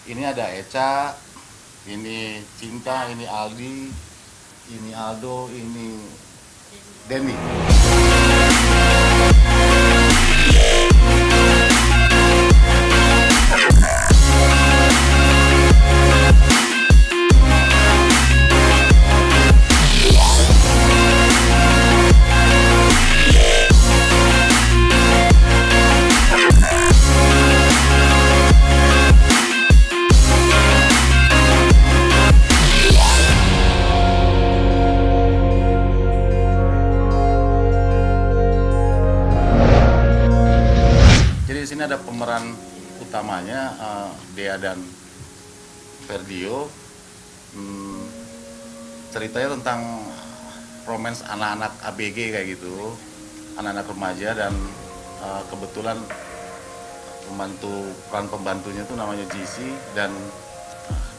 Ini ada Eca, ini Cinta, ini Aldi, ini Aldo, ini Denny. Jadi di sini ada pemeran utamanya Dea dan Ferdio. Ceritanya tentang romance anak-anak ABG kayak gitu, anak-anak remaja, dan kebetulan peran pembantunya tuh namanya GC, dan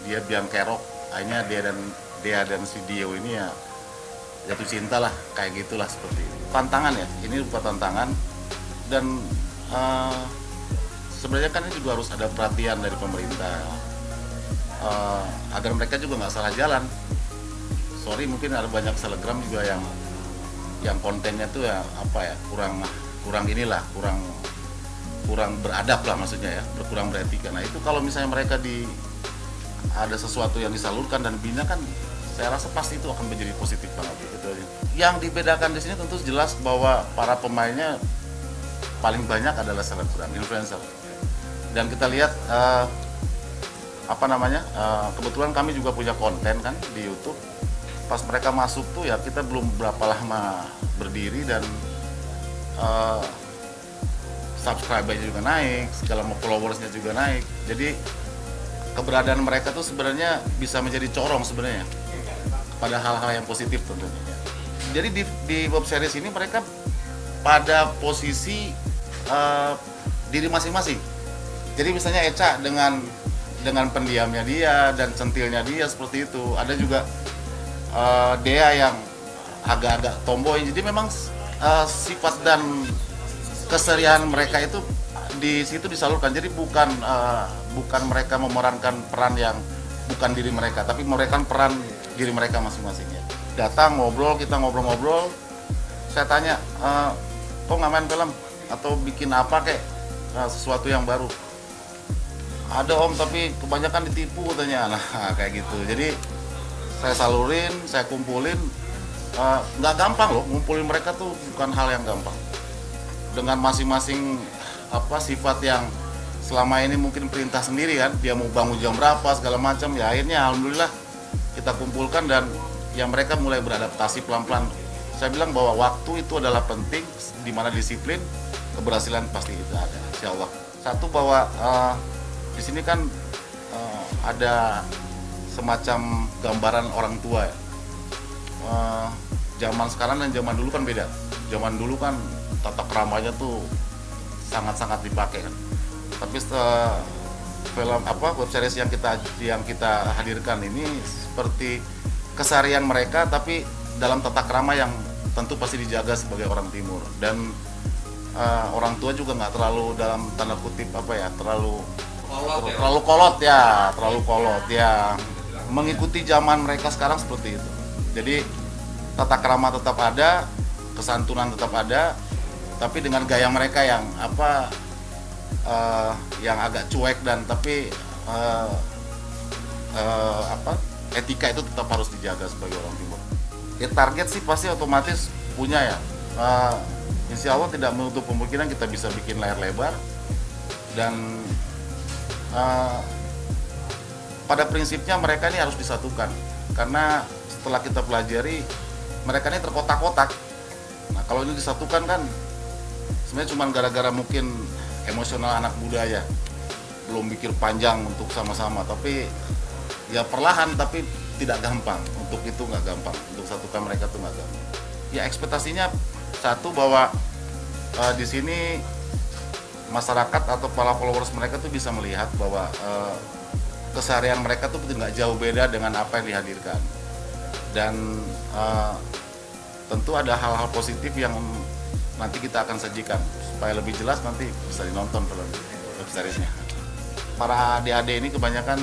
dia biang kerok. Akhirnya Dea dan si Dio ini ya jatuh cinta lah, kayak gitulah, seperti itu. Tantangan ya, ini berupa tantangan, dan sebenarnya kan ini juga harus ada perhatian dari pemerintah agar mereka juga nggak salah jalan. Sorry, mungkin ada banyak selebgram juga yang kontennya tuh ya apa ya, kurang inilah, kurang beradab lah, maksudnya ya, kurang beretika. Nah itu kalau misalnya mereka ada sesuatu yang disalurkan dan bina, kan saya rasa pasti itu akan menjadi positif banget gitu aja. Yang dibedakan di sini tentu jelas bahwa para pemainnya paling banyak adalah selebgram, influencer. Dan kita lihat kebetulan kami juga punya konten kan di YouTube. Pas mereka masuk tuh ya kita belum berapa lama berdiri, dan subscriber-nya juga naik, segala followersnya juga naik. Jadi keberadaan mereka tuh sebenarnya bisa menjadi corong sebenarnya pada hal-hal yang positif tentunya. Jadi di web series ini mereka pada posisi diri masing-masing. Jadi misalnya Eca dengan pendiamnya dia dan centilnya dia seperti itu. Ada juga Dea yang agak-agak tomboy. Jadi memang sifat dan keserian mereka itu di situ disalurkan. Jadi bukan mereka memerankan peran yang bukan diri mereka, tapi memerankan peran diri mereka masing-masing ya. Datang ngobrol, kita ngobrol-ngobrol. Saya tanya, kok nggak main film atau bikin apa kayak sesuatu yang baru? Ada om, tapi kebanyakan ditipu katanya. Nah kayak gitu. Jadi saya salurin, saya kumpulin. Nggak gampang loh, ngumpulin mereka tuh bukan hal yang gampang. Dengan masing-masing sifat yang selama ini mungkin perintah sendiri kan, dia mau bangun jam berapa segala macam, ya akhirnya alhamdulillah kita kumpulkan, dan yang mereka mulai beradaptasi pelan-pelan. Saya bilang bahwa waktu itu adalah penting, di mana disiplin, keberhasilan pasti itu ada, insya Allah. Satu bahwa di sini kan ada semacam gambaran orang tua ya. Zaman sekarang dan zaman dulu kan beda. Zaman dulu kan tata keramanya tuh sangat-sangat dipakai kan. Tapi film web series yang kita hadirkan ini seperti keseharian mereka, tapi dalam tata krama yang tentu pasti dijaga sebagai orang timur. Dan orang tua juga nggak terlalu, dalam tanda kutip terlalu kolot ya, mengikuti zaman mereka sekarang seperti itu. Jadi tata krama tetap ada, kesantunan tetap ada, tapi dengan gaya mereka yang yang agak cuek, dan tapi etika itu tetap harus dijaga sebagai orang timur. Ya, target sih pasti otomatis punya ya. Insya Allah tidak menutup kemungkinan kita bisa bikin layar lebar, dan pada prinsipnya mereka ini harus disatukan, karena setelah kita pelajari mereka ini terkotak-kotak. Nah kalau ini disatukan kan sebenarnya cuma gara-gara mungkin emosional anak muda ya, belum mikir panjang untuk sama-sama, tapi ya perlahan, tapi tidak gampang. Untuk itu nggak gampang, untuk satukan mereka tuh nggak gampang. Ya ekspektasinya satu, bahwa di sini masyarakat atau para followers mereka tuh bisa melihat bahwa keseharian mereka tuh tidak jauh beda dengan apa yang dihadirkan, dan tentu ada hal-hal positif yang nanti kita akan sajikan supaya lebih jelas nanti bisa dinonton film web seriesnya. para adik-adik ini kebanyakan,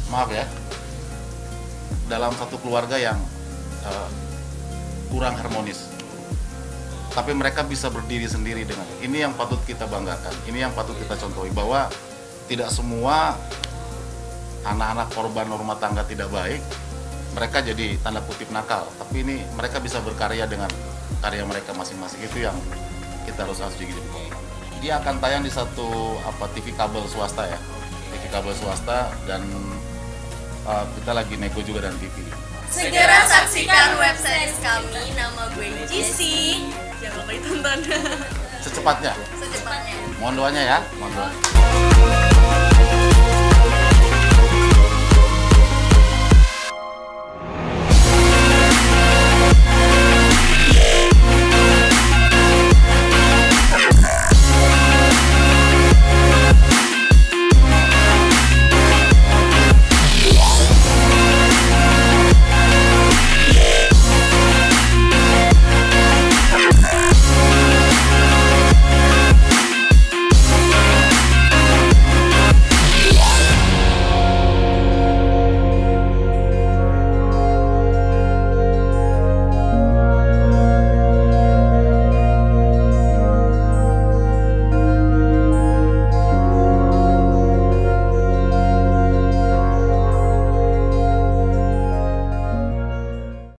maaf ya, dalam satu keluarga yang kurang harmonis. Tapi mereka bisa berdiri sendiri dengan ini yang patut kita banggakan, ini yang patut kita contohi, bahwa tidak semua anak-anak korban rumah tangga tidak baik, mereka jadi tanda kutip nakal, tapi ini mereka bisa berkarya dengan karya mereka masing-masing. Itu yang kita harus gigi jempol. Dia akan tayang di satu TV kabel swasta ya, TV kabel swasta, dan kita lagi nego juga dan TV. Segera saksikan website kami, nama gue Jisi. Jangan lupa ditonton. Secepatnya. Secepatnya. Mohon doanya ya. Mohon doanya.